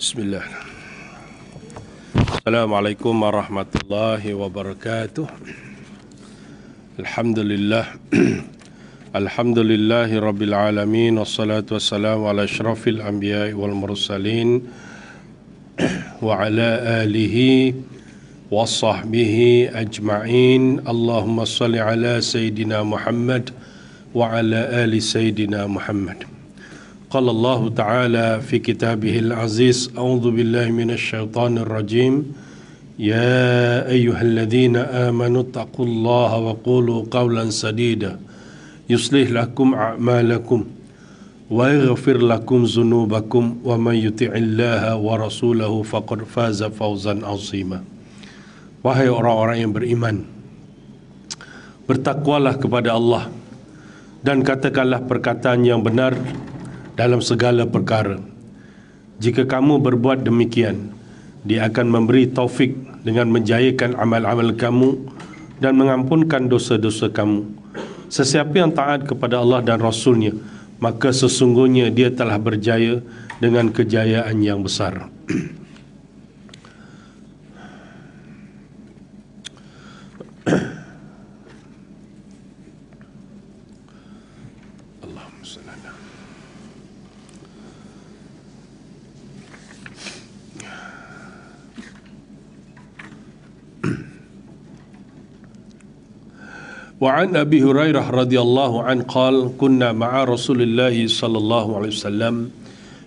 Bismillah. Assalamualaikum warahmatullahi wabarakatuh. Alhamdulillah. Alhamdulillahi rabbil alamin. Wassalatu wassalamu ala asyrafil anbiya'i wal mursalin wa ala alihi wa sahbihi ajma'in. Allahumma salli ala Sayyidina Muhammad wa ala ali Sayyidina Muhammad. Qala Allah Ta'ala fi kitabihil aziz, a'udzu billahi minasy syaithanir rajim. Ya ayyuhalladzina amanu taqullaha wa qulu qawlan sadida yuslih lakum a'malakum wa yaghfir lakum dzunubakum wa may yuti'illaha wa rasulahu faqad faza fawzan 'azima. Wahai orang-orang yang beriman, bertakwalah kepada Allah dan katakanlah perkataan yang benar dalam segala perkara. Jika kamu berbuat demikian, Dia akan memberi taufik dengan menjayakan amal-amal kamu dan mengampunkan dosa-dosa kamu. Sesiapa yang taat kepada Allah dan Rasul-Nya, maka sesungguhnya dia telah berjaya dengan kejayaan yang besar. وعن أبي هريرة رضي الله عنه قال كنا مع رسول الله صلى الله عليه وسلم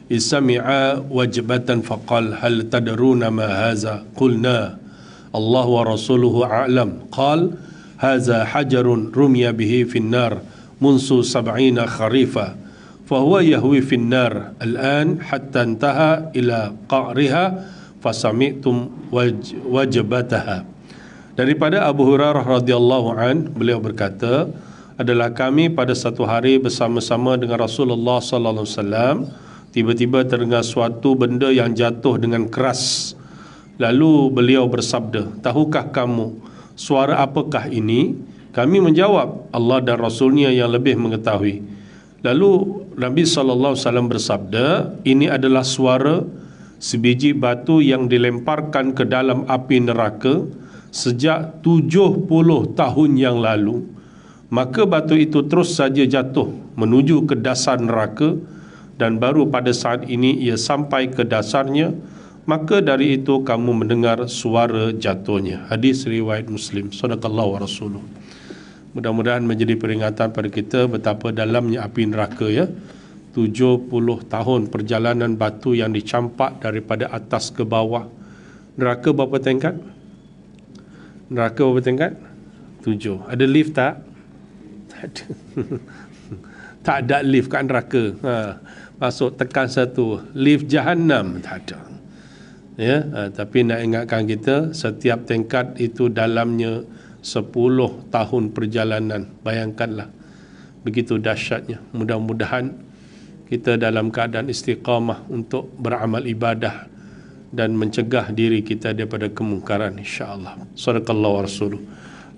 إذ سمع وجبة فقال هل تدرون ما هذا قلنا الله ورسوله أعلم قال هذا حجر رمي به في النار منذ 70 خريفا فهو يهوي في النار الآن حتى انتهى إلى قعرها فسمعتم وجبتها. Daripada Abu Hurairah radhiyallahu an, beliau berkata, adalah kami pada satu hari bersama-sama dengan Rasulullah sallallahu alaihi wasallam, tiba-tiba terdengar suatu benda yang jatuh dengan keras. Lalu beliau bersabda, tahukah kamu suara apakah ini? Kami menjawab, Allah dan Rasulnya yang lebih mengetahui. Lalu Nabi sallallahu alaihi wasallam bersabda, ini adalah suara sebiji batu yang dilemparkan ke dalam api neraka sejak 70 tahun yang lalu. Maka batu itu terus saja jatuh menuju ke dasar neraka, dan baru pada saat ini ia sampai ke dasarnya, maka dari itu kamu mendengar suara jatuhnya. Hadis riwayat Muslim. Sadaqallahu wa rasuluh. Mudah-mudahan menjadi peringatan pada kita betapa dalamnya api neraka, ya. 70 tahun perjalanan batu yang dicampak daripada atas ke bawah. Neraka berapa tingkat? Neraka berapa tingkat? 7. Ada lift tak? Tak ada. Tak ada lift kat neraka. Masuk tekan satu. Lift Jahannam tak ada. Ya, tapi nak ingatkan kita, setiap tingkat itu dalamnya 10 tahun perjalanan. Bayangkanlah, begitu dahsyatnya. Mudah-mudahan kita dalam keadaan istiqamah untuk beramal ibadah dan mencegah diri kita daripada kemungkaran, insya-Allah. Sadaqallahu rasuluh.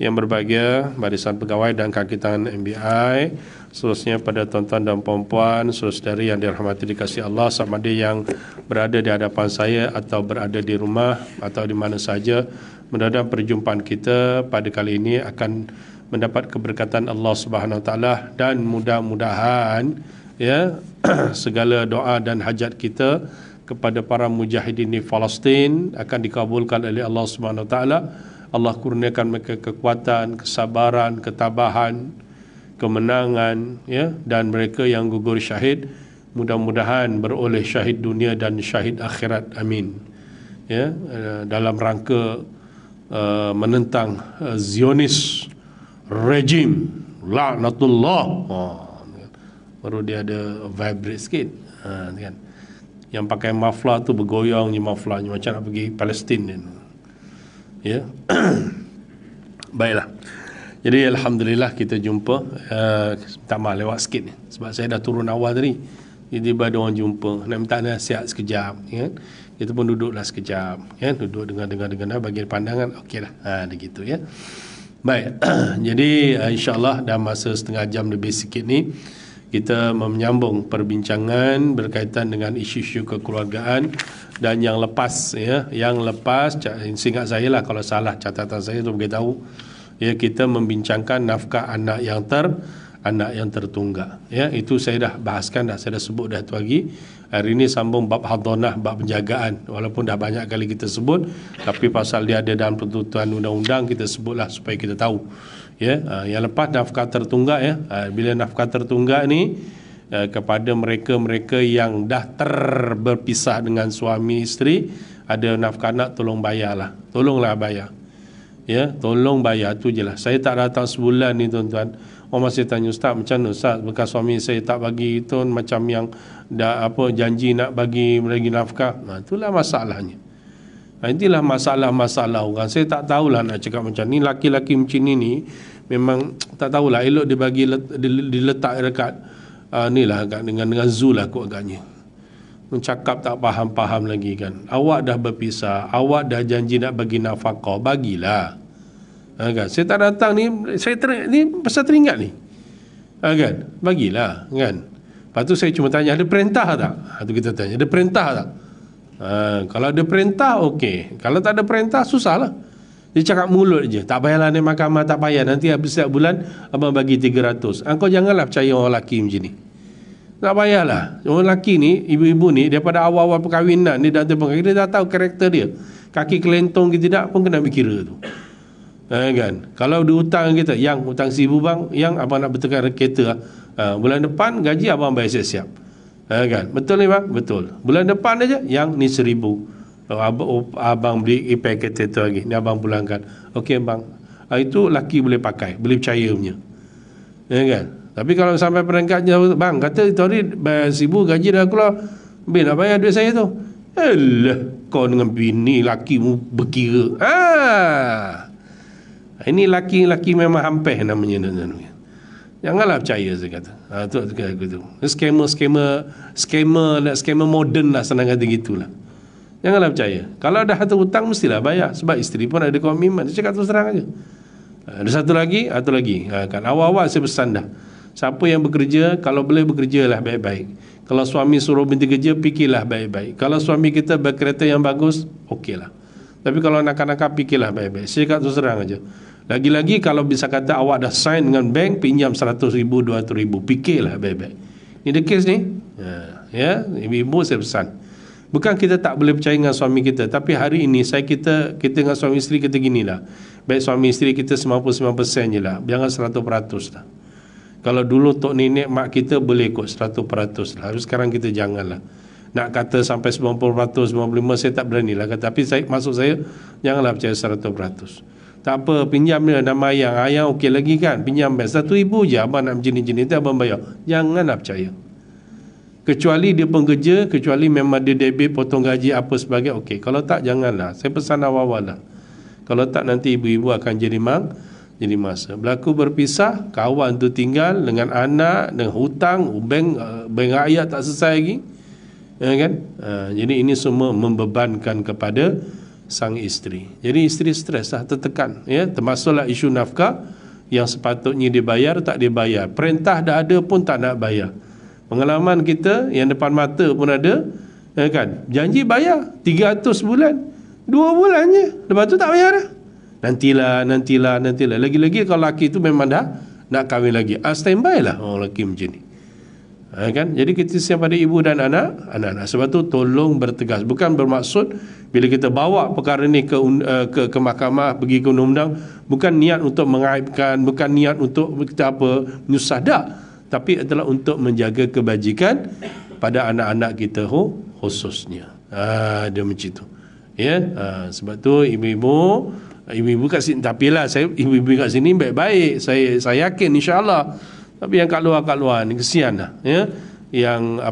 Yang berbahagia barisan pegawai dan kaki tangan MBI, seterusnya pada tuan-tuan dan puan-puan, saudari yang dirahmati dikasihi Allah, sama ada yang berada di hadapan saya atau berada di rumah atau di mana saja, mudah-mudahan perjumpaan kita pada kali ini akan mendapat keberkatan Allah Subhanahu Wa Taala, dan mudah-mudahan, ya, segala doa dan hajat kita kepada para mujahidin di Palestin akan dikabulkan oleh Allah Subhanahu Wa Taala. Allah kurniakan mereka kekuatan, kesabaran, ketabahan, kemenangan, ya, dan mereka yang gugur syahid mudah-mudahan beroleh syahid dunia dan syahid akhirat. Amin. Ya, dalam rangka menentang Zionis rejim laknatullah. Baru dia ada vibrate sikit, kan. Yang pakai mafla tu bergoyang je maflanya, macam nak pergi Palestin ni. Ya. Baiklah. Jadi alhamdulillah kita jumpa. Tak maaf lewat sikit ni, sebab saya dah turun awal tadi. Jadi ada orang jumpa, nak minta nasihat sekejap, ya. Kita pun duduklah sekejap, ya. Duduk dengar bagi pandangan. Okeylah. Dah gitu, ya. Baik. Jadi insya-Allah dalam masa setengah jam lebih sikit ni kita menyambung perbincangan berkaitan dengan isu-isu kekeluargaan. Dan yang lepas, ya, yang lepas, seingat saya lah, kalau salah catatan saya tu beritahu, ya, kita membincangkan nafkah anak yang tertunggak. Ya, itu saya dah bahaskan dah, saya dah sebut dah tu lagi. Hari ini sambung bab hadonah, bab penjagaan. Walaupun dah banyak kali kita sebut, tapi pasal dia ada dalam pertuturan undang-undang, kita sebutlah supaya kita tahu. Ya, yang lepas nafkah tertunggak, ya. Bila nafkah tertunggak ni kepada mereka-mereka yang dah berpisah dengan suami isteri, ada nafkah anak, tolong bayarlah. Tolonglah bayar. Ya, tolong bayar, tu je lah. Saya tak datang sebulan ni tuan-tuan. Orang masih tanya, Ustaz, macam mana Ustaz, bekas suami saya tak bagi tu, macam yang dah janji nak bagi nafkah. Itulah masalahnya. Inilah masalah-masalah orang. Saya tak tahulah nak cakap macam ni. Laki-laki macam ni memang tak tahulah, elok dia bagi diletak dekat ni lah, dengan Zul lah kot agaknya. Cakap tak faham-faham lagi kan. Awak dah berpisah, awak dah janji nak bagi nafkah, bagilah. Kan? Saya tak datang ni, ni pasal teringat ni. Kan? Bagilah, kan. Lepas tu saya cuma tanya, ada perintah tak? Itu kita tanya, ada perintah tak? Kalau ada perintah, okey. Kalau tak ada perintah, susahlah. Dia cakap mulut je, tak payahlah naik mahkamah, tak payah. Nanti habis setiap bulan abang bagi 300. Kau janganlah percaya orang lelaki macam ni. Tak payahlah. Orang lelaki ni, ibu-ibu ni, daripada awal-awal perkahwinan ni, dia dah tahu karakter dia. Kaki kelentong ke tidak pun kena berkira tu. Kan? Kalau dia hutang kita, yang hutang 1,000 bang, yang abang nak betulkan kereta, bulan depan gaji abang bayar siap-siap. Kan? Betul ni bang? Betul. Bulan depan aja yang ni 1,000. Abang beli repair kereta tu lagi, ni abang pulangkan. Okey bang. Itu laki boleh pakai, boleh percaya punya. Kan? Tapi kalau sampai peringkatnya, bang kata itu hari bayar 1,000, gaji dah keluar, Bin nak bayar duit saya tu. Alah, kau dengan bini lakimu berkira. Ini laki-laki memang hampir namanya. Janganlah percaya, saya kata. Tu. Scammer modern lah, senang kata gitulah. Janganlah percaya. Kalau dah ada hutang mestilah bayar, sebab isteri pun ada komitmen. Dia cakap terus terang aja. Ada satu lagi. Kan awal-awal saya pesan dah. Siapa yang bekerja, kalau boleh bekerjalah baik-baik. Kalau suami suruh berhenti kerja, fikirlah baik-baik. Kalau suami kita berkereta yang bagus, okeylah. Tapi kalau nakal-nakal, fikirlah baik-baik. Saya cakap terus terang aja. Lagi-lagi kalau bisa kata awak dah sign dengan bank, pinjam 100,000, 200,000, fikirlah baik-baik. Ini the case ni. Ya, ibu-ibu saya pesan. Bukan kita tak boleh percaya dengan suami kita, tapi hari ini kita dengan suami isteri kita ginilah. Baik suami isteri kita 99% je lah. Jangan 100% lah. Kalau dulu tok nenek mak kita boleh kot 100% lah. Tapi sekarang kita janganlah. Nak kata sampai 90%, 95% saya tak berani lah. Tapi maksud saya, janganlah percaya 100%. Tak apa, pinjam dia nama ayang. Ayang okey lagi kan? Pinjam bank 1,000 je, abang nak jenis-jenis tu abang bayar. Janganlah percaya. Kecuali dia pekerja, kecuali memang dia debit, potong gaji apa sebagai, okey. Kalau tak, janganlah. Saya pesan awal-awal lah. Kalau tak, nanti ibu-ibu akan jadi masa. Berlaku berpisah, kawan tu tinggal dengan anak, dengan hutang, bank rakyat tak selesai lagi. Kan? Jadi ini semua membebankan kepada sang isteri. Jadi isteri stres lah, tertekan. Ya? Termasuklah isu nafkah yang sepatutnya dibayar, tak dibayar. Perintah dah ada pun tak nak bayar. Pengalaman kita yang depan mata pun ada, kan? Janji bayar 300 bulan, 2 bulan je, lepas tu tak bayar dah. Nantilah. Lagi-lagi kalau lelaki tu memang dah nak kahwin lagi, standby lah orang lelaki macam ni. Kan? Jadi kita siap pada ibu dan anak-anak. Sebab tu tolong bertegas. Bukan bermaksud bila kita bawa perkara ni ke mahkamah, pergi ke undang-undang, bukan niat untuk mengaibkan, bukan niat untuk kita menyusah, tak. Tapi adalah untuk menjaga kebajikan pada anak-anak kita khususnya. Dia macam tu. Ya, sebab tu ibu-ibu kat sini, tapi lah ibu-ibu kat sini baik-baik, saya yakin insya-Allah. Tapi yang kat luar ni kesian lah, ya. Yang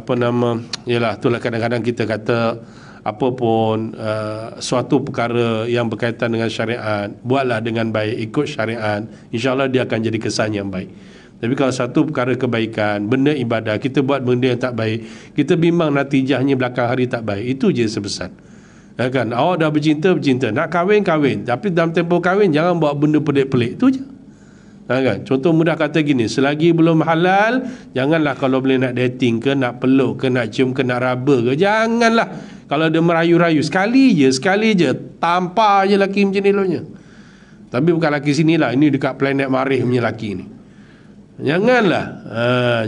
yalah, itulah kadang-kadang kita kata apa pun suatu perkara yang berkaitan dengan syariat, buatlah dengan baik, ikut syariat, insya-Allah dia akan jadi kesan yang baik. Tapi kalau satu perkara kebaikan, benda ibadah, kita buat benda yang tak baik, kita bimbang natijahnya belakang hari tak baik, itu je sebesar. Kan? Awak dah bercinta, nak kahwin, tapi dalam tempoh kahwin jangan buat benda pelik-pelik, tu je. Kan? Contoh mudah kata gini, selagi belum halal, janganlah kalau boleh nak dating ke, nak peluk ke, nak cium ke, nak raba ke, janganlah. Kalau dia merayu-rayu, sekali je, tampar je laki macam ni lonya. Tapi bukan laki sini lah, ini dekat planet Marih punya laki ni. Janganlah,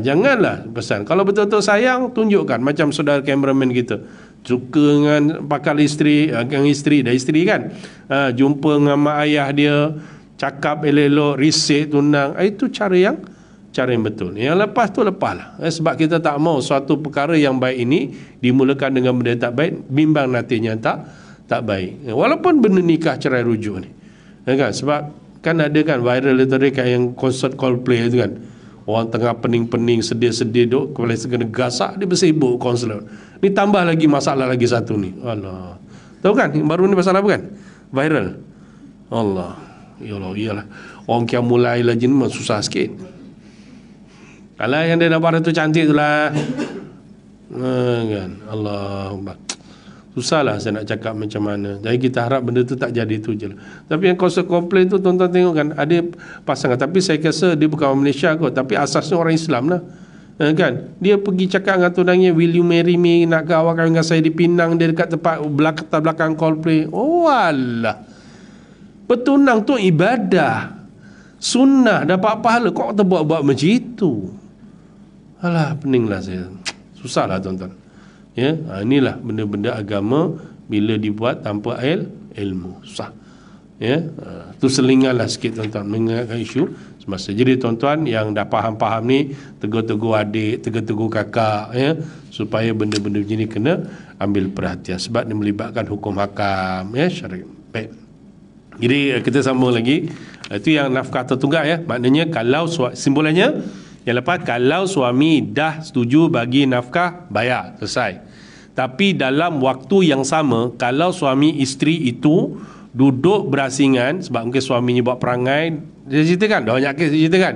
janganlah pesan. Kalau betul-betul sayang, tunjukkan. Macam saudara kameraman kita, suka dengan pakal isteri, dengan isteri, dah isteri kan, jumpa dengan mak ayah dia, cakap elok-elok, risik, tunang. Itu cara yang betul. Yang lepas tu lepaslah. Sebab kita tak mau suatu perkara yang baik ini dimulakan dengan benda tak baik, bimbang nantinya tak baik. Walaupun benda nikah cerai rujuk ni, kan? Sebab kan ada kan viral itu kan, yang konsert Coldplay itu kan, orang tengah pening-pening, sedih-sedih duk, kepala kena gasak, dia bersibuk konsert. Ni tambah lagi masalah lagi satu ni. Allah. Tahu kan baru ni pasal apa kan? Viral. Allah. Ya Allah, iyalah. Orang yang mulai lagi ni susah sikit. Kalau yang dia nampak tu cantik tu lah. Kan? Allah. Susahlah saya nak cakap macam mana. Jadi kita harap benda tu tak jadi tu je lah. Tapi yang konsert komplain tu, tuan-tuan tengok kan, ada pasangan, tapi saya rasa dia bukan orang Malaysia kot, tapi asasnya orang Islam lah. Kan? Dia pergi cakap dengan tunangnya, will you marry me, nak ke awak kahwin dengan saya di Pinang, dia dekat tempat belakang Coldplay. Oh alah. Bertunang tu ibadah, sunnah, dapat pahala. Kok kita buat-buat macam itu? Alah, peninglah saya. Susahlah tuan-tuan. Ya, inilah benda-benda agama bila dibuat tanpa ilmu, susah. Ya, tu selinganlah sikit tuan-tuan mengingatkan isu semasa. Jadi tuan-tuan yang dah faham-faham ni, tegur-tegur adik, tegur-tegur kakak, ya, supaya benda-benda macam ni kena ambil perhatian sebab dia melibatkan hukum hakam, ya, syariat. Baik. Jadi kita sambung lagi. Itu yang nafkah tertunggak, ya. Maknanya kalau simbolannya yang lepas, kalau suami dah setuju bagi nafkah, bayar, selesai. Tapi dalam waktu yang sama, kalau suami isteri itu duduk berasingan, sebab mungkin suaminya buat perangai, dia ceritakan, dah banyak kes dia ceritakan,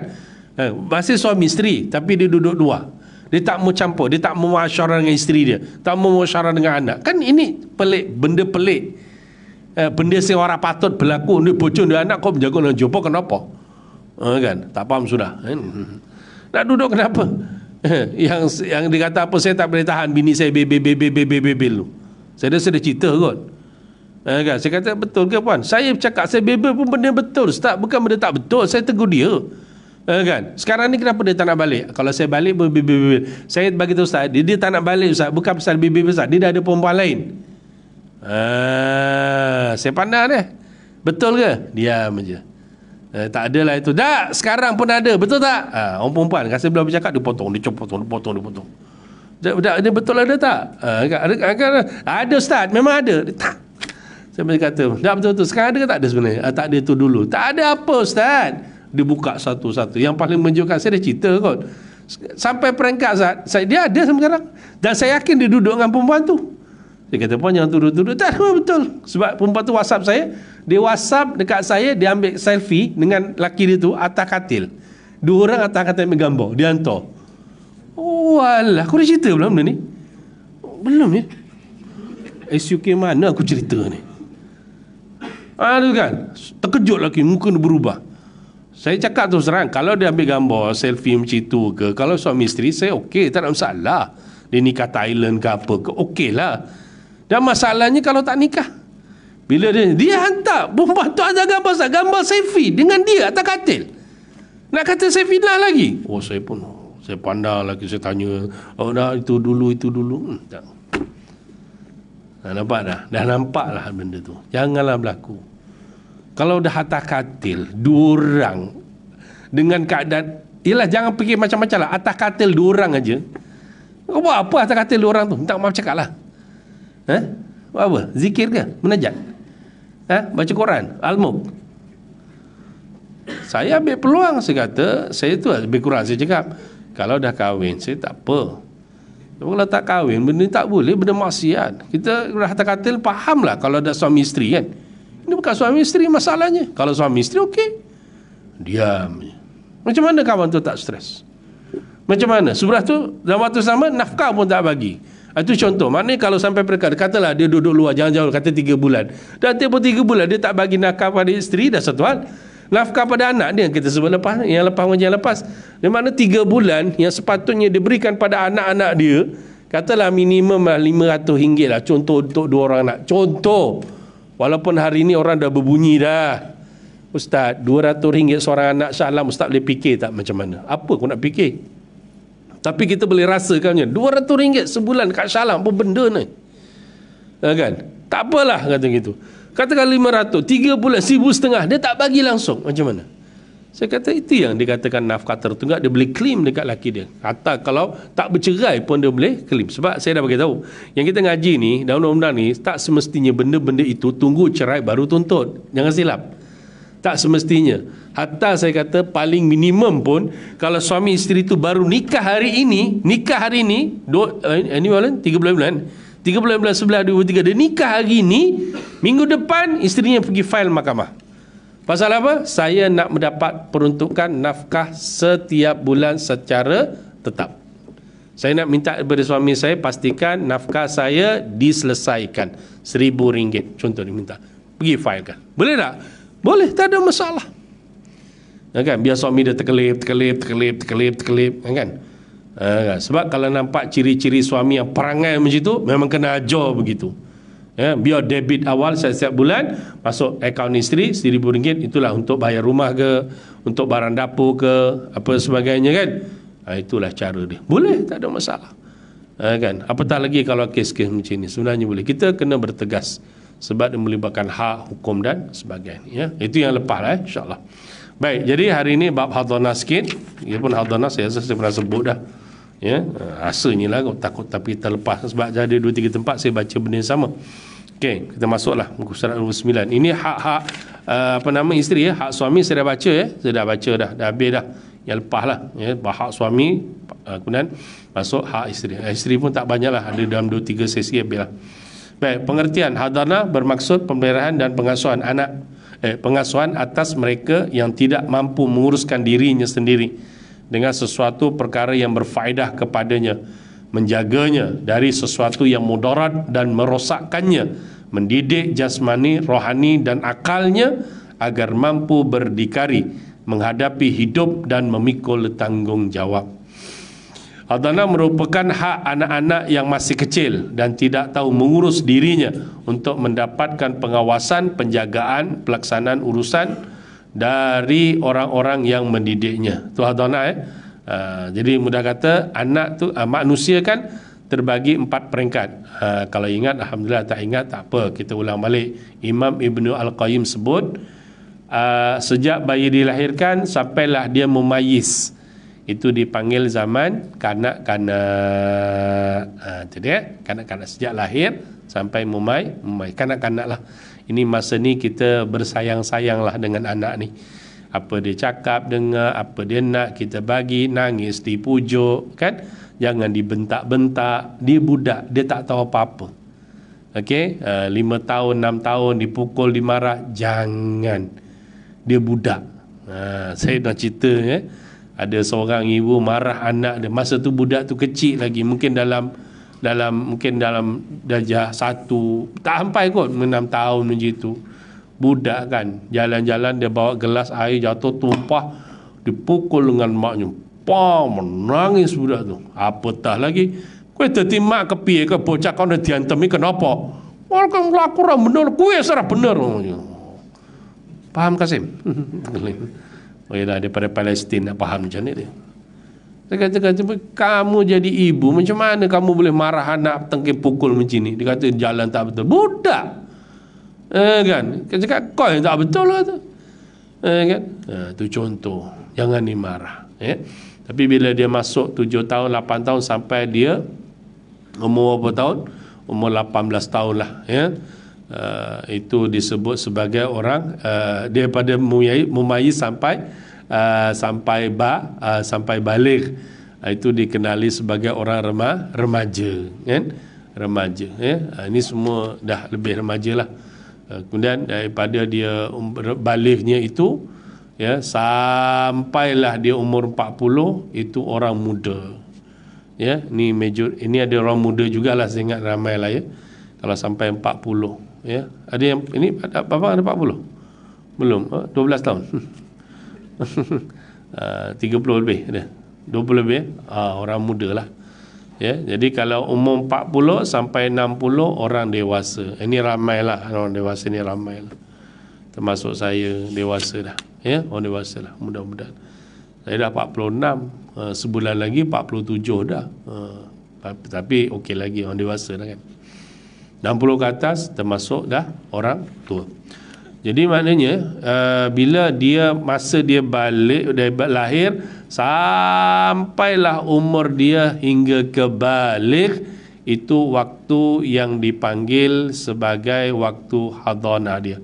masih suami isteri, tapi dia duduk dua, dia tak mau campur, dia tak mau muasyarah dengan isteri dia, tak mau muasyarah dengan anak. Kan ini pelik, benda pelik, benda yang orang patut berlaku. Dia bocor dia anak, kau menjaga dengan jumpa, kenapa? Kan, tak faham sudah. Nak duduk kenapa? yang dikata apa, saya tak boleh tahan bini saya bebel tu. Saya dah cerita kot. Kan? Saya kata betul ke puan? Saya cakap saya bebel pun benda betul, Ustaz. Bukan benda tak betul. Saya tegur dia. Kan? Sekarang ni kenapa dia tak nak balik? Kalau saya balik pun bebel. Saya bagi tahu Ustaz, dia tak nak balik Ustaz. Bukan pasal bebel Ustaz. Dia dah ada perempuan lain. Saya pandang dia. Betul ke? Diam aja. Tak adalah itu. Tak, sekarang pun ada. Betul tak? Orang perempuan kasi belum bercakap, dia potong. Dia potong. Dia betul ada tak? Ada Ustaz. Memang ada. Tak. Saya kata, tak betul-betul. Sekarang ada ke tak ada sebenarnya? Tak ada tu dulu. Tak ada apa Ustaz. Dia buka satu-satu. Yang paling menunjukkan, saya dah cerita kot. Sampai peringkat Ustaz, dia ada sekarang. Dan saya yakin dia duduk dengan perempuan tu. Dia kata, puan jangan tuduh-tuduh. Tak ada, betul. Sebab perempuan tu WhatsApp saya. Dia WhatsApp dekat saya, dia ambil selfie dengan laki dia tu atas katil. Dua orang atas katil ambil gambar. Dia hantar. Oh alah, aku dah cerita belum benda ni? Belum ni. SUK mana aku cerita ni? Aduh kan, terkejut lagi, muka dia berubah. Saya cakap terus terang, kalau dia ambil gambar selfie macam itu ke, kalau suami isteri, saya okey, tak ada masalah. Dia nikah Thailand ke apa ke, okey lah. Dan masalahnya kalau tak nikah, bila dia hantar perempuan tu ada gambar selfie dengan dia atas katil. Nak kata saya fitnah lagi. Oh, saya pandang lagi, saya tanya, oh dah itu dulu. Tak. Dah nampak dah. Dah nampak lah benda tu. Janganlah berlaku. Kalau dah atas katil dua orang dengan keadaan, yelah, jangan fikir macam-macam lah. Atas katil dua orang aja. Kau buat apa atas katil dua orang tu? Minta maaf cakap lah. Buat apa? Zikir ke? Menajat? Baca Quran? Al-Mulk? Saya ambil peluang. Saya kata, saya tu lebih kurang saya cakap, kalau dah kahwin, saya tak apa. Kalau tak kahwin, benda ni tak boleh, benda maksiat. Kita atas katil faham lah kalau ada suami isteri kan. Ini bukan suami isteri masalahnya. Kalau suami isteri okey, diam. Macam mana kawan tu tak stres? Macam mana? Sebelah tu dalam waktu sama nafkah pun tak bagi. Itu contoh. Maknanya kalau sampai perkara, katalah dia duduk luar, jangan jauh, kata 3 bulan. Dan tempoh 3 bulan dia tak bagi nafkah pada isteri, dah satu hal. Nafkah pada anak dia kita sebut lepas, yang lepas. Di mana 3 bulan yang sepatutnya diberikan pada anak-anak dia, katalah minimum lah RM500 lah, contoh untuk 2 orang anak. Contoh. Walaupun hari ni orang dah berbunyi dah. Ustaz, RM200 seorang anak Shah Alam, Ustaz boleh fikir tak macam mana? Apa aku nak fikir? Tapi kita boleh rasakannya. RM200 sebulan kat Shah Alam, apa benda ni? Kan? Tak apalah kata gitu. Katakan 500, 3 bulan, 1,500, dia tak bagi langsung. Macam mana? Saya kata itu yang dikatakan nafkah tertunggak, dia boleh claim dekat laki dia. Kata kalau tak bercerai pun dia boleh claim. Sebab saya dah bagi tahu, yang kita ngaji ni, dalam undang-undang ni, tak semestinya benda-benda itu tunggu cerai baru tuntut. Jangan silap. Tak semestinya. Hatta saya kata paling minimum pun, kalau suami isteri itu baru nikah hari ini, 3 bulan 11 2023, dia nikah hari ini, minggu depan isterinya pergi file mahkamah. Pasal apa? Saya nak mendapat peruntukan nafkah setiap bulan secara tetap. Saya nak minta kepada suami saya, pastikan nafkah saya diselesaikan. RM1,000 contoh dia minta. Pergi filekan. Boleh tak? Boleh, tak ada masalah. Kan? Biar suami dia terkelip. Kan? Sebab kalau nampak ciri-ciri suami yang perangai macam itu, memang kena ajar begitu. Biar debit awal setiap bulan masuk akaun isteri RM1,000, itulah untuk bayar rumah ke, untuk barang dapur ke, apa sebagainya kan. Itulah cara dia. Boleh, tak ada masalah. Kan? Apatah lagi kalau kes-kes macam ini, sebenarnya boleh. Kita kena bertegas sebab dia melibatkan hak, hukum dan sebagainya. Itu yang lepas lah, insyaAllah. Baik, jadi hari ini bab hadhanah sikit. Ia pun hadhanah saya rasa saya pernah sebut dah. Rasanya lah takut tapi terlepas sebab ada 2-3 tempat saya baca benda yang sama. Okey, kita masuklah muka surat 29. Ini hak-hak isteri ya, hak suami saya dah baca ya. Saya dah baca dah habis dah. Yang lepas lah hak suami, kemudian masuk hak isteri. Isteri pun tak banyak lah, ada dalam 2-3 sesi habis lah. Baik, pengertian hadhanah bermaksud pemeliharaan dan pengasuhan anak, pengasuhan atas mereka yang tidak mampu menguruskan dirinya sendiri dengan sesuatu perkara yang berfaedah kepadanya, menjaganya dari sesuatu yang mudarat dan merosakkannya, mendidik jasmani, rohani dan akalnya agar mampu berdikari, menghadapi hidup dan memikul tanggungjawab. Hadhanah merupakan hak anak-anak yang masih kecil dan tidak tahu mengurus dirinya untuk mendapatkan pengawasan, penjagaan, pelaksanaan urusan dari orang-orang yang mendidiknya. Itu hadhanah jadi mudah kata anak tu manusia kan terbagi 4 peringkat. Kalau ingat alhamdulillah, tak ingat tak apa, kita ulang balik. Imam Ibnu Al-Qayyim sebut sejak bayi dilahirkan sampailah dia memayis, itu dipanggil zaman kanak-kanak. Jadi kanak-kanak sejak lahir sampai memay kanak-kanak lah. Ini masa ni kita bersayang-sayanglah dengan anak ni. Apa dia cakap, dengar, apa dia nak kita bagi, nangis dipujuk kan. Jangan dibentak-bentak. Dia budak, dia tak tahu apa-apa. Okey, 5 tahun, 6 tahun dipukul, dimarah, jangan. Dia budak. Saya dah cerita ada seorang ibu marah anak dia. Masa tu budak tu kecil lagi, mungkin dalam darjah 1, tak sampai kot 6 tahun macam tu. Budak kan, jalan-jalan dia bawa gelas air jatuh tumpah, dipukul dengan maknya. Menangis budak tu. Apatah lagi, kowe dadi mak kepiye ke bocah kau dah diantem iki kenapa? Walaupun laku ra bener, kowe sarah bener. Paham Kasim? Oh ya, daripada Palestin nak faham macam ni dia. Dia kata, kamu jadi ibu, macam mana kamu boleh marah anak tengking pukul macam ni? Dia kata jalan tak betul. Budak. Kan? Dia cakap kau yang tak betul lah tu. Kan? Itu contoh. Jangan dimarah. Tapi bila dia masuk 7 tahun, 8 tahun sampai dia umur berapa tahun? Umur 18 tahun lah. Itu disebut sebagai orang daripada mumayyiz sampai balik, itu dikenali sebagai orang remaja kan, remaja ini semua dah lebih remaja lah. Kemudian daripada dia baliknya itu sampailah dia umur 40, itu orang muda ni major. Ini ada orang muda jugalah, saya ingat ramai lah kalau sampai 40 ada yang ini apa ada 40 Belum, 12 tahun. 30 lebih ada. 20 lebih, orang muda lah. Ya, jadi kalau umur 40 sampai 60 orang dewasa. Ini ramai lah, orang dewasa ni ramai lah. Termasuk saya dewasa dah. Ya, orang dewasa lah, mudah-mudahan. Saya dah 46, sebulan lagi 47 dah. Tapi okey lagi, orang dewasa dah kan. 60 ke atas termasuk dah orang tua. Jadi maknanya bila masa dia balik, dia lahir sampailah umur dia hingga ke balik, itu waktu yang dipanggil sebagai waktu hadanah dia.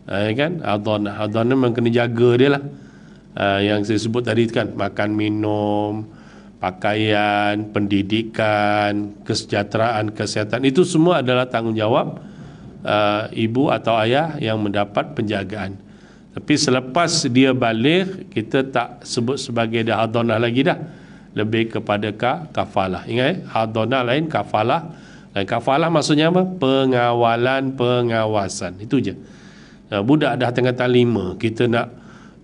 Kan? Hadanah memang kena jaga dia lah. Yang saya sebut tadi kan, makan minum, pakaian, pendidikan, kesejahteraan, kesihatan, itu semua adalah tanggungjawab ibu atau ayah yang mendapat penjagaan. Tapi selepas dia balik, kita tak sebut sebagai dah hadanah lagi dah, lebih kepada kafalah. Ingat, hadanah lain, kafalah lain. Kafalah maksudnya apa? Pengawalan, pengawasan, itu je. Budak dah tingkatan 5, kita nak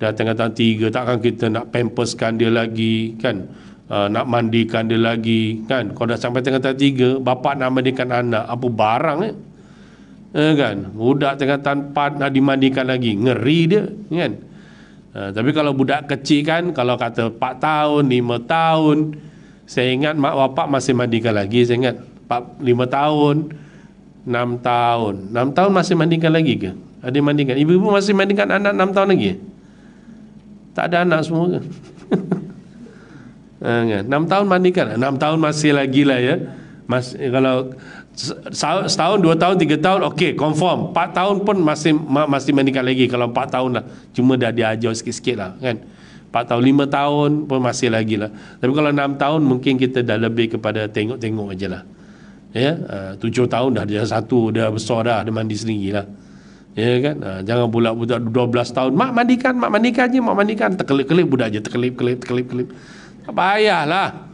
dah tingkatan 3, takkan kita nak pamperskan dia lagi kan, nak mandikan dia lagi kan. Kalau dah sampai tingkatan 3, bapak nak mandikan anak, apa barang kan. Budak tingkatan 4 nak dimandikan lagi, ngeri dia kan. Tapi kalau budak kecil kan, kalau kata 4 tahun, 5 tahun, saya ingat mak bapak masih mandikan lagi. Saya ingat 5 tahun, 6 tahun 6 tahun masih mandikan lagi ke? Ada mandikan? Ibu-ibu masih mandikan anak 6 tahun lagi? Tak ada anak semua ke? 6 tahun mandikan, 6 tahun masih lagi lah ya. Kalau setahun, 2 tahun, 3 tahun, okey, confirm. 4 tahun pun masih mandikan lagi. Kalau 4 tahun lah, cuma dah diajar sikit-sikit lah kan. 4 tahun, 5 tahun pun masih lagi lah. Tapi kalau 6 tahun mungkin kita dah lebih kepada tengok-tengok aje lah. Ya, 7 tahun dah dia satu, dah besar dah, dia mandi sendiri lah. Ya kan, jangan pula budak 12 tahun, mak mandikan je, mak mandikan, terkelip-kelip budak je, terkelip-kelip. Tak payahlah.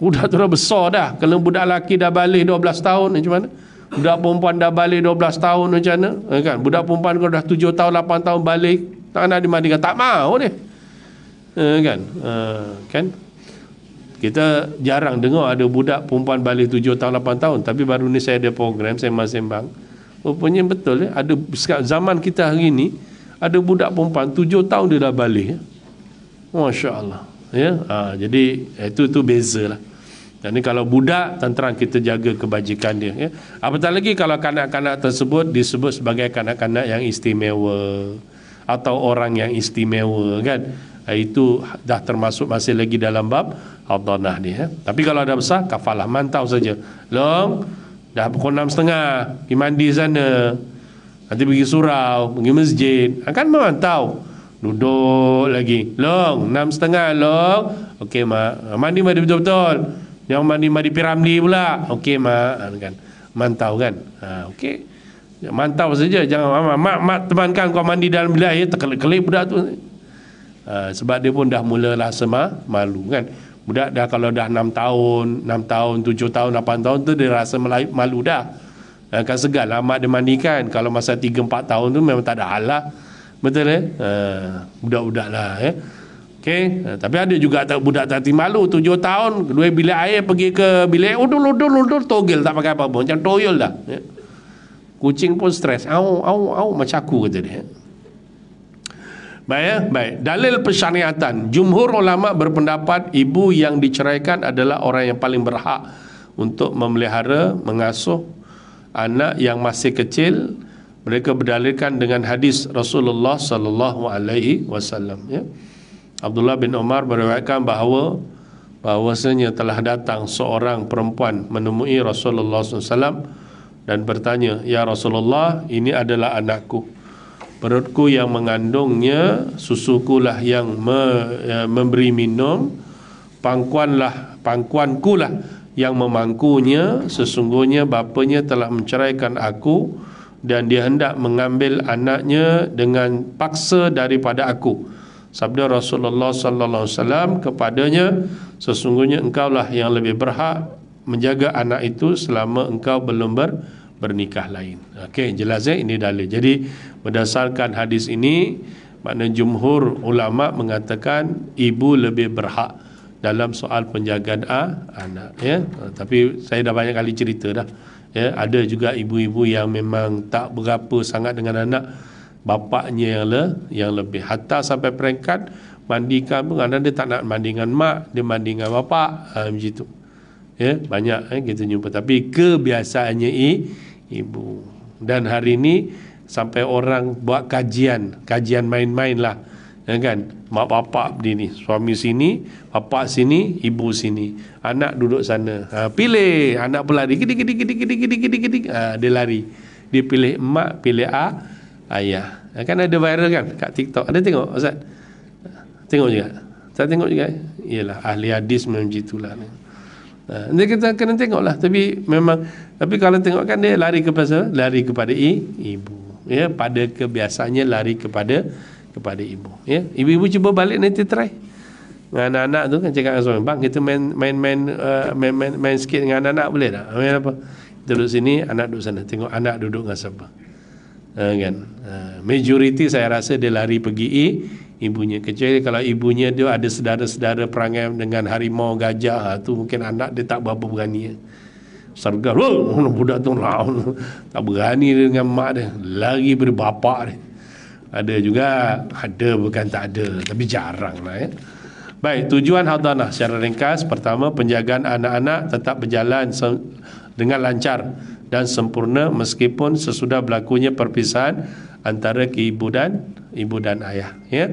Budak tu dah besar dah. Kalau budak lelaki dah balik 12 tahun macam mana? Budak perempuan dah balik 12 tahun macam mana? Kan? Budak perempuan kalau dah 7 tahun 8 tahun balik, tak nak dimandikan, tak mau dia. Kan? Kan? Kita jarang dengar ada budak perempuan balik 7 tahun 8 tahun. Tapi baru ni saya ada program sembang-sembang. Rupanya betul ya, ada zaman kita hari ni ada budak perempuan 7 tahun dia dah balik ya. Masya-Allah. Ya, jadi itu beza lah. Jadi kalau budak, tenterang kita jaga kebajikan dia ya. Apatah lagi kalau kanak-kanak tersebut disebut sebagai kanak-kanak yang istimewa atau orang yang istimewa kan, itu dah termasuk masih lagi dalam bab hadanah ni ya. Tapi kalau dah besar, kafalah, mantau saja. Long dah pukul 6.30 pergi mandi sana, nanti pergi surau, pergi masjid, akan memantau. Duduk lagi, long 6.30 long, okey mak, mandi betul-betul, jangan mandi piramli pula, okey mak kan, mantau kan. Okey, mantau saja, jangan mak temankan kau mandi dalam bilik air, terkelip-kelip budak tu. Sebab dia pun dah mula rasa malu kan. Budak dah kalau dah 6 tahun, 7 tahun, 8 tahun tu dia rasa malu dah. Kan segan lah mak dia mandikan. Kalau masa 3-4 tahun tu memang tak ada hal lah. Betul budak-budak lah okey. Tapi ada juga budak tak malu 7 tahun, 2 bilik air pergi ke bilik udul togel, tak pakai apa-apa, macam toyol dah kucing pun stres, au macam aku kata dia. Baik. Dalil persyariatan. Jumhur ulama berpendapat ibu yang diceraikan adalah orang yang paling berhak untuk memelihara, mengasuh anak yang masih kecil. Mereka berdalilkan dengan hadis Rasulullah sallallahu alaihi wasallam ya. Abdullah bin Umar meriwayatkan bahawasanya telah datang seorang perempuan menemui Rasulullah SAW dan bertanya, "Ya Rasulullah, ini adalah anakku. Perutku yang mengandungnya, susukulah yang memberi minum, pangkuanku lah yang memangkunya. Sesungguhnya bapanya telah menceraikan aku dan dia hendak mengambil anaknya dengan paksa daripada aku." Sabda Rasulullah sallallahu alaihi wasallam kepadanya, "Sesungguhnya engkaulah yang lebih berhak menjaga anak itu selama engkau belum bernikah lain. Okey, jelas ini dalil. Jadi berdasarkan hadis ini, makna jumhur ulama mengatakan ibu lebih berhak dalam soal penjagaan anak, ya. Tapi saya dah banyak kali cerita dah, ya. Ada juga ibu-ibu yang memang tak berapa sangat dengan anak, bapaknya yang lebih, hatta sampai peringkat mandikan pun kadang dia tak nak mandi dengan mak, dia mandi dengan bapak, macam tu, ya. Banyak kita jumpa. Tapi kebiasaannya ibu. Dan hari ini sampai orang buat kajian main-main lah, ya kan, mak bapak begini, suami sini, bapak sini, ibu sini, anak duduk sana, pilih, anak pelari gidi, dia lari, dia pilih emak, pilih ayah. Kan ada viral kan kat TikTok, ada tengok Ustaz? Tengok juga? Saya tengok juga. Iyalah, ahli hadis memang gitulah. Nanti kita kena tengok lah. Tapi kalau tengok kan dia lari kepada ibu, ya. Pada kebiasaannya lari kepada ibu, ya. Ibu-ibu cuba balik nanti try dengan anak-anak tu kan, cakap dengan suami, bang kita main sikit dengan anak-anak boleh tak? Main apa? Duduk sini, anak duduk sana, tengok anak duduk dengan siapa, kan. Majoriti saya rasa dia lari pergi ibunya, kecuali kalau ibunya dia ada sedara-sedara perangai dengan harimau, gajah, tu mungkin anak dia tak berapa berani, sergap, budak tu tak berani dengan mak dia, lari pada bapak dia. Ada juga, ada bukan tak ada, tapi jarang lah, ya. Baik, tujuan hadanah secara ringkas, pertama, penjagaan anak-anak tetap berjalan dengan lancar dan sempurna meskipun sesudah berlakunya perpisahan antara ibu dan ayah, ya.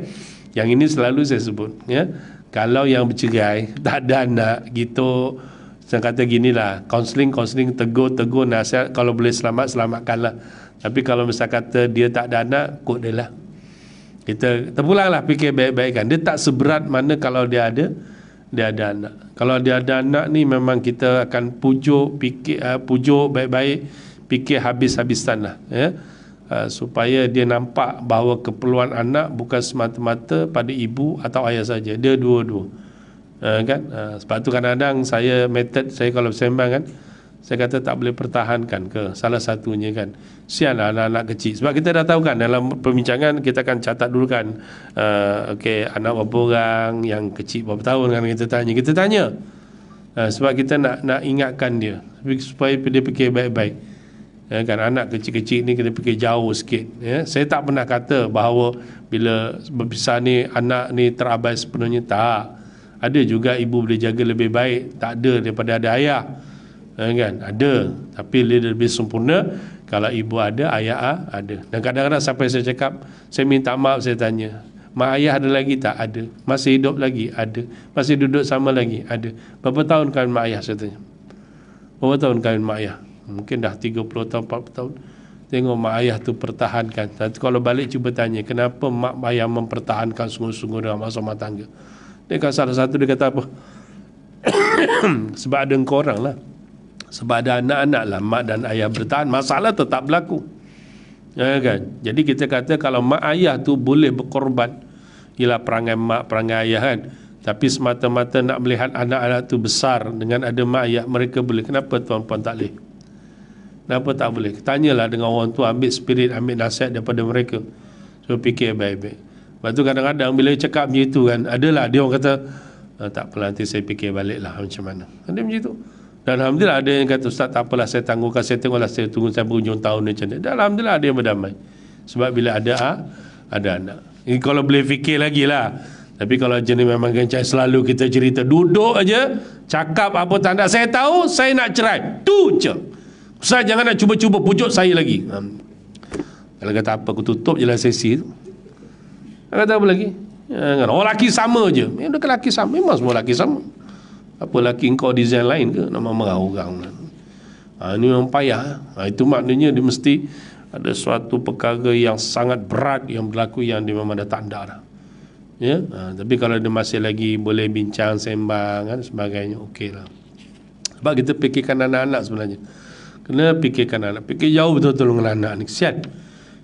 Yang ini selalu saya sebut, ya. Kalau yang bercerai tak ada anak gitu, saya kata ginilah, kaunseling, tegur, nasihat, kalau boleh selamatkanlah. Tapi kalau misalnya kata dia tak ada anak, kot dia lah. Kita terpulanglah fikir baik-baik kan. Dia tak seberat mana kalau dia ada anak. Kalau dia ada anak ni memang kita akan pujuk baik-baik, fikir habis-habisan lah, ya. Supaya dia nampak bahawa keperluan anak bukan semata-mata pada ibu atau ayah saja, dia dua-dua, kan. Sebab tu kadang-kadang saya kalau sembang kan, saya kata tak boleh pertahankan ke salah satunya kan, sian anak-anak kecil. Sebab kita dah tahu kan, dalam perbincangan kita akan catat dulu kan, okey, anak berapa orang, yang kecil berapa tahun kan, kita tanya, sebab kita nak ingatkan dia supaya dia fikir baik-baik, ya, kan. Anak kecil-kecil ni kena fikir jauh sikit, ya. Saya tak pernah kata bahawa bila berpisah ni anak ni terabai sepenuhnya, tak. Ada juga ibu boleh jaga lebih baik, tak ada daripada ada ayah, kan. Ada, tapi dia lebih sempurna kalau ibu ada, ayah ada. Dan kadang-kadang sampai saya cakap, saya minta maaf, saya tanya, mak ayah ada lagi tak? Ada. Masih hidup lagi? Ada. Masih duduk sama lagi? Ada. Berapa tahun kahwin mak ayah? Saya tanya, berapa tahun kahwin mak ayah? Mungkin dah 30 tahun, 40 tahun. Tengok mak ayah tu pertahankan. Tapi kalau balik cuba tanya, kenapa mak ayah mempertahankan sungguh-sungguh dalam masa rumah tangga? Dia kata salah satu, dia kata apa? Sebab ada engkau orang lah, sebab ada anak-anak lah mak dan ayah bertahan, masalah tetap berlaku, ya, kan. Jadi kita kata kalau mak ayah tu boleh berkorban, ialah perangai mak, perangai ayah, kan. Tapi semata-mata nak melihat anak-anak tu besar dengan ada mak ayah, mereka boleh. Kenapa tuan-puan tak boleh? Kenapa tak boleh? Tanyalah dengan orang tua, ambil spirit, ambil nasihat daripada mereka. So fikir baik-baik. Lepas tu kadang-kadang bila cakap macam itu kan, adalah dia orang kata, tak apalah, nanti saya fikir balik lah macam mana. Ada macam itu. Dan alhamdulillah ada yang kata, ustaz tak apalah, saya tangguhkan, saya tengoklah, saya tunggu sampai hujung tahun macam ni. Dan alhamdulillah ada yang berdamai. Sebab bila ada anak. Ini kalau boleh fikir lagi lah. Tapi kalau jenis memang kencang, selalu kita cerita, duduk aja, cakap apa tanda, saya tahu saya nak cerai, tu je. Ustaz jangan nak cuba-cuba pujuk saya lagi. Kalau kata apa, aku tutup je lah sesi tu. Kata apa lagi? Ya, orang lelaki sama je. Dia kan lelaki sama, memang semua lelaki sama. Apa lelaki engkau design lain ke? Nak marah orang. Ini memang payah. Itu maknanya dia mesti ada suatu perkara yang sangat berat yang berlaku, yang dia memang dah tanda dah. Ya? Tapi kalau dia masih lagi boleh bincang, sembang kan, sebagainya, okey lah. Sebab kita fikirkan anak-anak sebenarnya. Kena fikirkan anak. Fikir jauh betul-betul dengan anak ni. Kesian.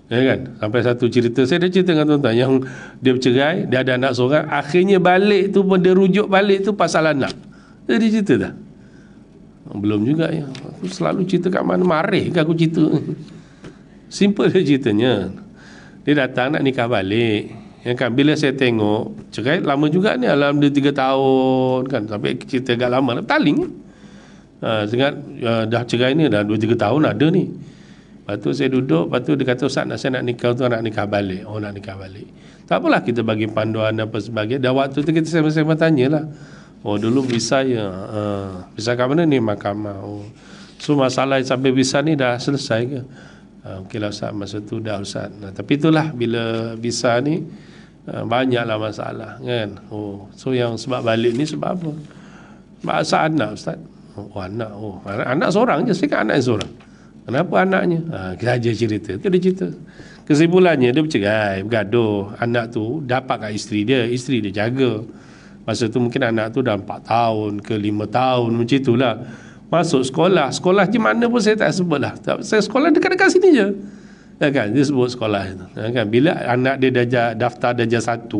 Ya kan? Sampai satu cerita, saya dah cerita dengan tuan-tuan, yang dia bercerai, dia ada anak seorang, akhirnya balik tu pun dia rujuk balik tu pasal anak. Dia cerita dah. Belum juga ya. Aku selalu cerita kat mana, marih ke aku cerita. Simple je ceritanya. Dia datang nak nikah balik. Ya kan, bila saya tengok cerai lama juga ni, alhamdulillah 3 tahun kan, sampai cerita agak lama taling. Dah cerai ni dah 2-3 tahun ada ni. Lepas tu saya duduk, lepas tu dia kata, Ustaz, saya nak nikah tu, nak nikah balik. Oh, nak nikah balik. Tak apalah, kita bagi panduan apa sebagainya. Dan waktu tu kita sama-sama tanyalah. Oh, dulu visa ya. Visa kat mana ni? Mahkamah. Oh. So masalah sampai visa ni dah selesai ke? Okeylah Ustaz, masa tu dah Ustaz. Tapi itulah, bila visa ni banyaklah masalah kan. Oh, so yang sebab balik ni sebab apa? Sebab anak Ustaz. Oh, anak. Oh, anak seorang je. Saya kan anak seorang. Kenapa anaknya? Kita aja cerita. Itu dia cerita. Kesimpulannya dia bercerai, bergaduh. Anak tu dapat kat isteri dia jaga. Masa tu mungkin anak tu dah 4 tahun ke 5 tahun macam itulah. Masuk sekolah je mana pun saya tak sebut lah. Saya sekolah dekat-dekat sini je. Ya kan, dia sebut sekolah itu. Ya kan, bila anak dia daftar darjah 1,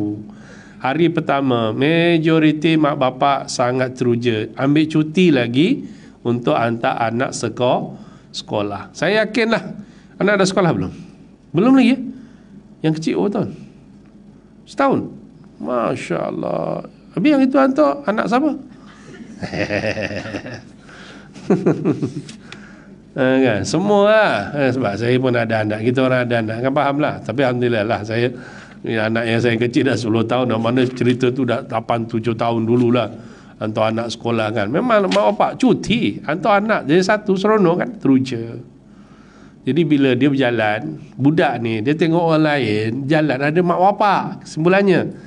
hari pertama majoriti mak bapak sangat teruja, ambil cuti lagi untuk hantar anak sekolah. Saya yakinlah anak dah sekolah belum? Belum lagi ya? Yang kecil tahun? Setahun? Masya Allah. Habis yang itu hantar anak siapa? Kan? Semua lah. Sebab saya pun ada anak, kita orang ada anak, kan faham lah. Tapi alhamdulillah lah, saya anak yang saya kecil dah 10 tahun, dah mana cerita tu dah 8-7 tahun dululah hantar anak sekolah kan. Memang mak bapak cuti hantar anak, jadi satu seronok kan, teruja. Jadi bila dia berjalan, budak ni dia tengok orang lain jalan ada mak bapak, kesimpulannya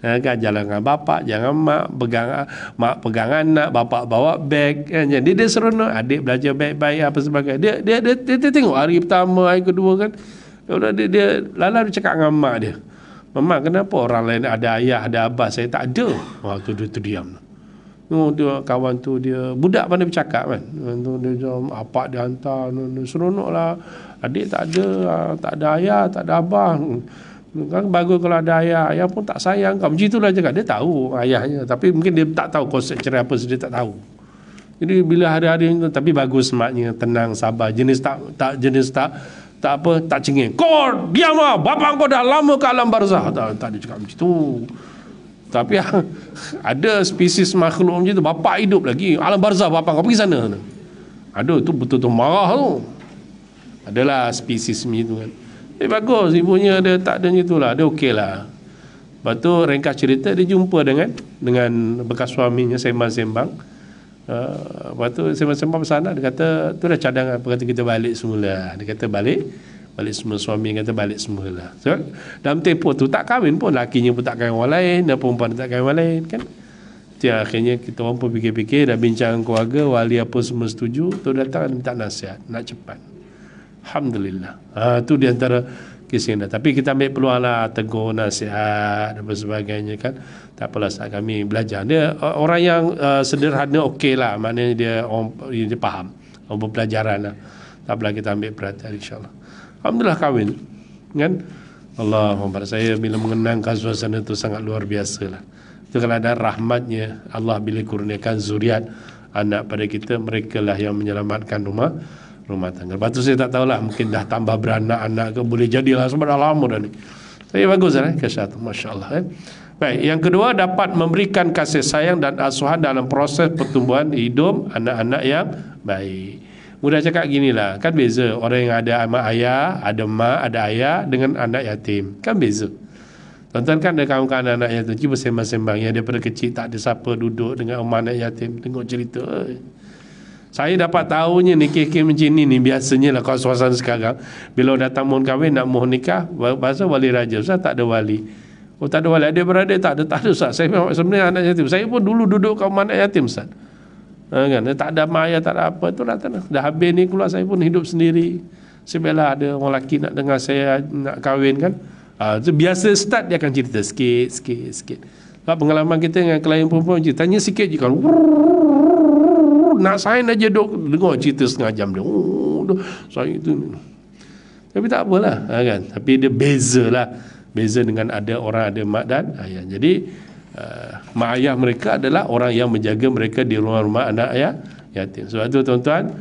kan, jalan dengan bapak, jangan mak pegang anak, bapak bawa beg kan. Jadi dia seronok, adik belajar baik-baik apa sebagainya. Dia tengok hari pertama, hari kedua kan, dia lalu dia cakap dengan mak dia, Mama, kenapa orang lain ada ayah, ada abah, saya tak ada? Waktu dia terdiam. Dia kawan tu, dia budak pandai bercakap kan. Tu dia jom apa dia hantar, seronoklah. Adik tak ada ayah, tak ada abah. Kan bagus kalau ada ayah pun tak sayang kau. Macam itulah cakap. Dia tahu ayahnya, tapi mungkin dia tak tahu konsep cerai apa, dia tak tahu. Jadi bila hari-hari itu, tapi bagus maknya, tenang, sabar. Jenis tak cengeng. Kau diam lah, bapak kau dah lama ke alam barzah. Tak dia cakap macam tu. Tapi ada spesies makhluk macam tu, bapak hidup lagi, alam barzah bapak kau pergi sana. Ada tu betul-betul marah tu. Adalah spesies macam tu kan. Bagus, ibunya dia tak ada macam tu lah, dia okey lah. Lepas tu ringkas cerita, dia jumpa dengan bekas suaminya, sembang-sembang. Lepas tu sembang-sembang bersana, dia kata tu dah cadangan, apa kata kita balik semula. Dia kata balik semula, suami kata balik semula. So, dalam tempoh tu tak kahwin pun, lakinya pun tak kahwin orang lain, dan perempuan tak kahwin orang lain kan. Akhirnya kita orang pun fikir-fikir, dah bincang keluarga, wali apa semua setuju, tu datang minta nasihat, nak cepat. Alhamdulillah. Tu di antara kisah dah. Tapi kita ambil peluang lah, tegur, nasihat dan sebagainya kan. Tak apalah, saat kami belajar. Dia orang yang sederhana okey lah, maknanya dia faham, orang pelajaran lah. Tak apalah, kita ambil perhatian insyaAllah. Alhamdulillah kahwin kan. Allahumma, saya bila mengenangkan suasana itu sangat luar biasa lah. Itu kalau ada rahmatnya Allah bila kurniakan zuriat anak pada kita, mereka lah yang menyelamatkan rumah tangga. Lepas tu saya tak tahulah, mungkin dah tambah beranak anak ke, boleh jadilah sebab dah lama dah ni. Tapi bagus lah kisah tu, masya-Allah. Baik, yang kedua, dapat memberikan kasih sayang dan asuhan dalam proses pertumbuhan hidup anak-anak yang baik. Mudah cakap ginilah, kan beza orang yang ada mak ayah, ada mak, ada ayah dengan anak yatim. Kan beza. Tuan-tuan kan ada kawan-kawan anak yatim, cuba sembang-sembang yang daripada kecil tak ada siapa duduk dengan rumah anak yatim, tengok cerita. Saya dapat tahunya ni kes-kes macam ni biasanya lah kalau suasana sekarang. Bila datang mohon kahwin, nak mohon nikah, bahasa wali raja, Ustaz tak ada wali. Oh tak ada wali, adik-beradik tak ada Ustaz. Saya sebenarnya anak yatim. Saya pun dulu duduk kat rumah anak yatim Ustaz. Kan? Tak ada mak ayah, tak ada apa, tu dah habis ni keluar, saya pun hidup sendiri. Sebelah ada orang lelaki nak dengar saya nak kahwin kan. Itu biasa start dia akan cerita sikit. Sebab pengalaman kita dengan klien perempuan tanya sikit je kan. Nak sign aja dengar cerita setengah jam dia. Saya itu. Tapi tak apalah kan. Tapi dia beza dengan ada orang ada mak dan ayah. Jadi mak ayah mereka adalah orang yang menjaga mereka di rumah-rumah anak ayah yatim. Sebab tu tuan-tuan,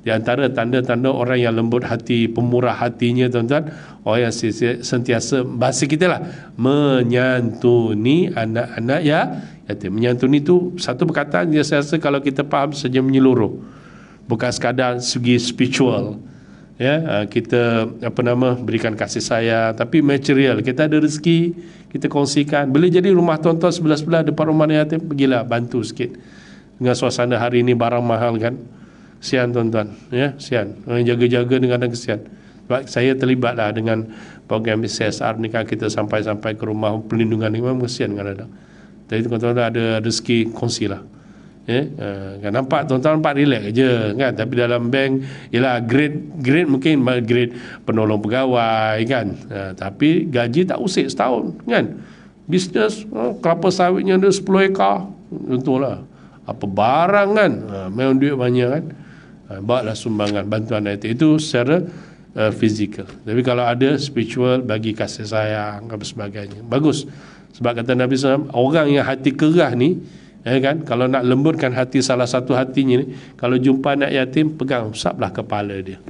di antara tanda-tanda orang yang lembut hati, pemurah hatinya tuan-tuan, orang yang sentiasa, bahasa kita lah, menyantuni anak-anak yatim. Menyantuni tu satu perkataan dia, saya rasa kalau kita faham saja menyeluruh, bukan sekadar segi spiritual, ya, kita berikan kasih sayang, tapi material, kita ada rezeki, kita kongsikan. Boleh jadi rumah tuan-tuan sebelah-sebelah depan rumah yatim, pergilah bantu sikit. Dengan suasana hari ini barang mahal kan, kesian tuan-tuan, ya, kesian. Orang jaga-jaga dengan kesian. Sebab saya terlibatlah dengan program CSR ni kan, kita sampai-sampai ke rumah perlindungan ni, memang kesian kadang-kadang. Jadi tuan-tuan ada rezeki, kongsilah. Kan nampak tuan-tuan nampak relax je kan, tapi dalam bank ialah grade mungkin grade penolong pegawai kan, tapi gaji tak usik setahun kan. Bisnes kelapa sawitnya ada 10 ekar, contohlah, apa barang kan, memang duit banyak kan, bawalah sumbangan bantuan itu secara fizikal. Tapi kalau ada spiritual, bagi kasih sayang apa sebagainya, bagus. Sebab kata Nabi SAW, orang yang hati kerah ni, kan, kalau nak lembutkan hati salah satu hatinya ni, kalau jumpa anak yatim, pegang, usaplah kepala dia.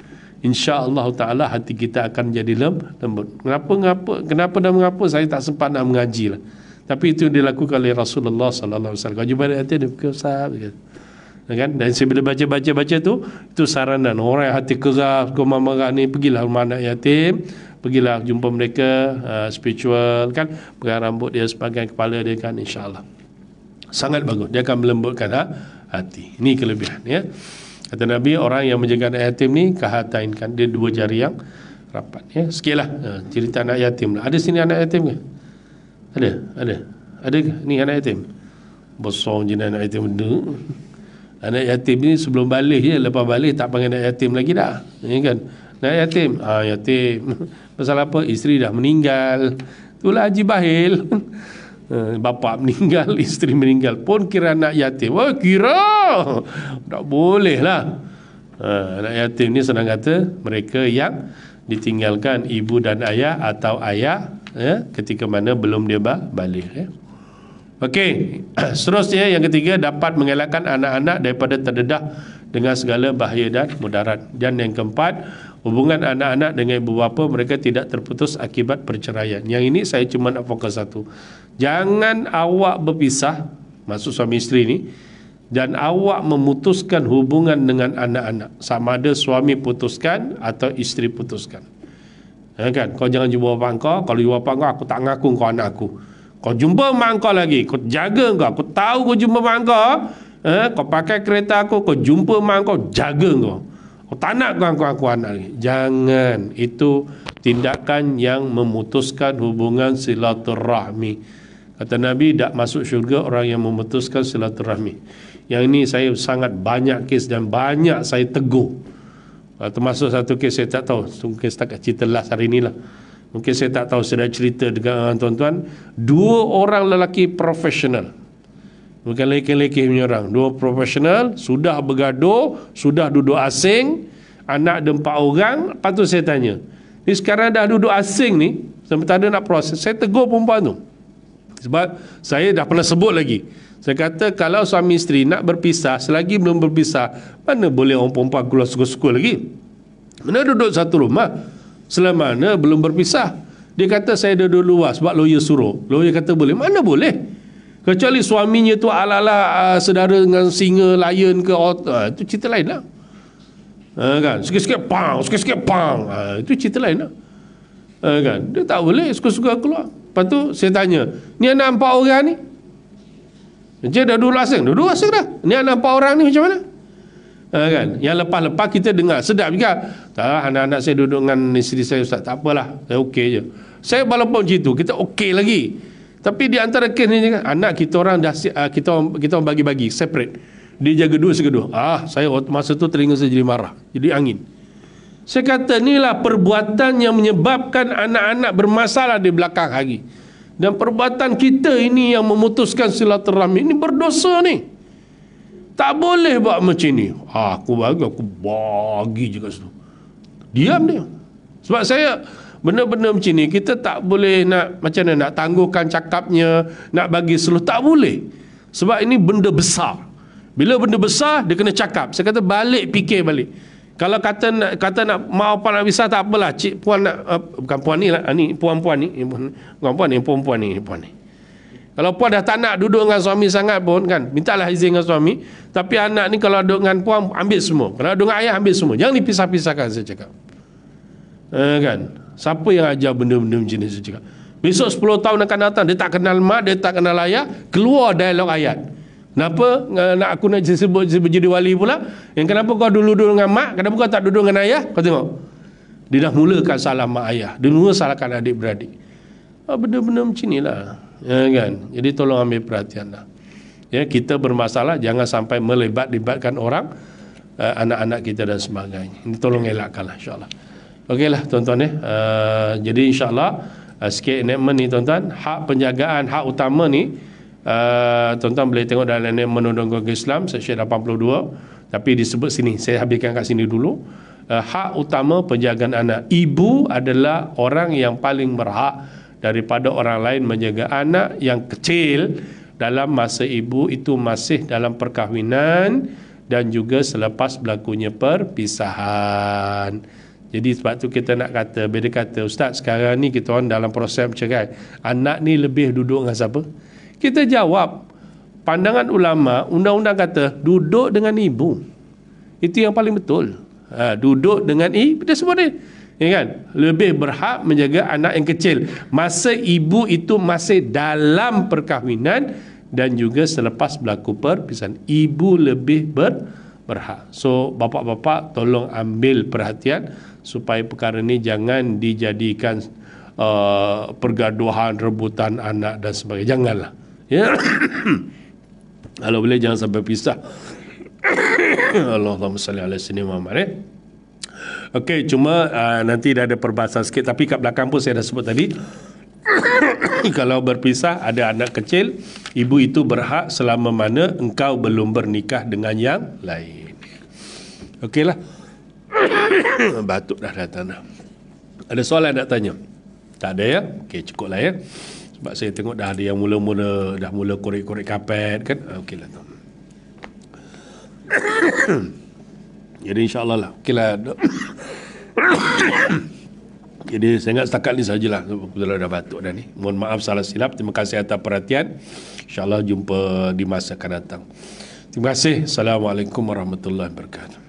InsyaAllah ta'ala hati kita akan jadi lembut. Kenapa dan mengapa saya tak sempat nak mengaji lah. Tapi itu dilakukan oleh Rasulullah SAW. Kalau jumpa anak yatim, dia pegang, usap kan? Dan saya bila baca tu, itu saranan orang yang hati kerah, marah ni, pergilah rumah anak yatim, pergilah jumpa mereka, spiritual kan, pegang rambut dia, sebagai kepala dia kan, insyaAllah sangat bagus, dia akan melembutkan hati. Ini kelebihan, ya. Kata Nabi, orang yang menjaga anak yatim ni kahatainkan, dia dua jari yang rapat, ya. Sikitlah cerita anak yatim lah. Ada sini anak yatim ke? Ada ke ni anak yatim? Besar je anak yatim. Anak yatim ni sebelum balik je, lepas balik tak panggil anak yatim lagi dah, ya kan? Anak yatim, yatim. Pasal apa? Isteri dah meninggal. Itulah Haji Bahil. Bapa meninggal, isteri meninggal, pun kira anak yatim. Oh, kira tak boleh lah. Anak yatim ni senang kata mereka yang ditinggalkan ibu dan ayah atau ayah, ya, ketika mana belum dia balik, ya. Okey, seterusnya yang ketiga, dapat mengelakkan anak-anak daripada terdedah dengan segala bahaya dan mudarat. Dan yang keempat, hubungan anak-anak dengan ibu bapa mereka tidak terputus akibat perceraian. Yang ini saya cuma nak fokus satu. Jangan awak berpisah, maksud suami isteri ni, dan awak memutuskan hubungan dengan anak-anak, sama ada suami putuskan atau isteri putuskan, ya kan? Kau jangan jumpa bapak kau, kalau jumpa bapak kau, aku tak ngaku kau anak aku. Kau jumpa mak kau lagi, kau jaga kau, aku tahu kau jumpa mak kau, kau pakai kereta aku, kau jumpa mak kau, jaga kau. Kau tak nak aku anak lagi. Jangan. Itu tindakan yang memutuskan hubungan silaturahmi. Kata Nabi, tak masuk syurga orang yang memutuskan silaturahmi. Yang ini saya sangat banyak kes dan banyak saya tegur. Termasuk satu kes saya tak tahu, mungkin setakat cerita last hari inilah, mungkin saya tak tahu, saya dah cerita dengan tuan-tuan, dua orang lelaki profesional, bukan lelaki-lelaki punya orang, dua profesional, sudah bergaduh, sudah duduk asing, anak ada 4 orang. Lepas tu saya tanya, ni sekarang dah duduk asing ni, sampai tak ada nak proses. Saya tegur perempuan tu, sebab saya dah pernah sebut lagi. Saya kata kalau suami isteri nak berpisah, selagi belum berpisah, mana boleh orang perempuan keluar suka-suka lagi? Mana duduk satu rumah selama mana belum berpisah? Dia kata saya duduk luar sebab lawyer suruh. Lawyer kata boleh. Mana boleh? Kecuali suaminya tu ala-ala sedara dengan singa, lion ke, itu cerita lain lah. Kan? Sikit-sikit pang, sikit-sikit pang, itu cerita lain lah. Kan? Dia tak boleh suka-suka keluar. Lepas tu saya tanya, ni anak 4 orang ni, dia dah duduk asing dah. Ni anak 4 orang ni macam mana? Kan? Yang lepas-lepas kita dengar sedap juga. Tak, anak-anak saya duduk dengan isteri saya, Ustaz. Tak apalah, saya okey je. Saya walaupun macam itu, kita okey lagi. Tapi di antara kes ni, anak kita orang dah kita orang bagi-bagi, separate. Dia jaga dua segedua. Saya masa tu telinga saya jadi marah, jadi angin. Saya kata inilah perbuatan yang menyebabkan anak-anak bermasalah di belakang hari. Dan perbuatan kita ini yang memutuskan silaturahmi, ini berdosa ni. Tak boleh buat macam ni. Aku bagi je kat situ. Diam dia. Sebab saya benda-benda macam ni, kita tak boleh nak macam mana nak tangguhkan cakapnya, nak bagi seluruh, tak boleh. Sebab ini benda besar. Bila benda besar, dia kena cakap. Saya kata balik, fikir balik. Kalau kata nak mau apa nak bisa, tak apalah. Cik puan nak, bukan puan ni lah, ni puan-puan ni, bukan puan ni, perempuan ni, puan ni. Kalau puan dah tak nak duduk dengan suami sangat pun kan, mintalah izin dengan suami. Tapi anak ni kalau duduk dengan puan, ambil semua. Kalau duduk dengan ayah, ambil semua. Jangan dipisah-pisahkan, saya cakap. Kan? Siapa yang ajar benda-benda macam ni, saya cakap. Besok 10 tahun akan datang, dia tak kenal mak, dia tak kenal ayah, keluar dialog ayat. Kenapa nak aku nak sebut jadi wali pula? Yang kenapa kau dulu-dulu dengan mak, kenapa kau tak duduk dengan ayah? Kau tengok. Dia dah mulakan salah mak ayah. Dia mula salahkan adik-beradik. Benda-benda macam ni lah. Ya, kan? Jadi tolong ambil perhatian lah. Ya, kita bermasalah jangan sampai melibatkan orang, anak-anak kita dan sebagainya. Ini tolong elakkan lah, insyaAllah. Okeylah tuan-tuan ya. Jadi insyaAllah sikit enactment ni tuan-tuan, hak penjagaan, hak utama ni, tuan-tuan boleh tengok dalam enactment Undang-Undang Islam seksyen 82, tapi disebut sini, saya habiskan kat sini dulu. Hak utama penjagaan anak, ibu adalah orang yang paling berhak daripada orang lain menjaga anak yang kecil dalam masa ibu itu masih dalam perkahwinan dan juga selepas berlakunya perpisahan. Jadi sebab tu kita nak kata, bila kata ustaz sekarang ni kita orang dalam proses bercerai, anak ni lebih duduk dengan siapa? Kita jawab, pandangan ulama, undang-undang kata duduk dengan ibu. Itu yang paling betul. Duduk dengan ibu, dia sebut dia. Ya kan? Lebih berhak menjaga anak yang kecil masa ibu itu masih dalam perkahwinan dan juga selepas berlaku perpisahan. Ibu lebih berhak. So bapa-bapa tolong ambil perhatian supaya perkara ni jangan dijadikan pergaduhan, rebutan anak dan sebagainya. Janganlah. Ya. Kalau boleh jangan sampai pisah. Allahumma salli ala sayyidina Muhammad. Okey, cuma nanti dah ada perbahasan sikit, tapi kat belakang pun saya dah sebut tadi. Kalau berpisah ada anak kecil, ibu itu berhak selama mana engkau belum bernikah dengan yang lain. Okeylah. Batuk dah datang dah. Ada soalan nak tanya? Tak ada ya? Okey, cukuplah ya. Sebab saya tengok dah ada yang mula-mula dah mula korek-korek kapet kan. Okeylah tu. Jadi insya-Allah lah. Okeylah. Jadi saya ingat setakat ni sajalah. Kalau dah batuk dah ni. Mohon maaf salah silap. Terima kasih atas perhatian. InsyaAllah jumpa di masa akan datang. Terima kasih. Assalamualaikum warahmatullahi wabarakatuh.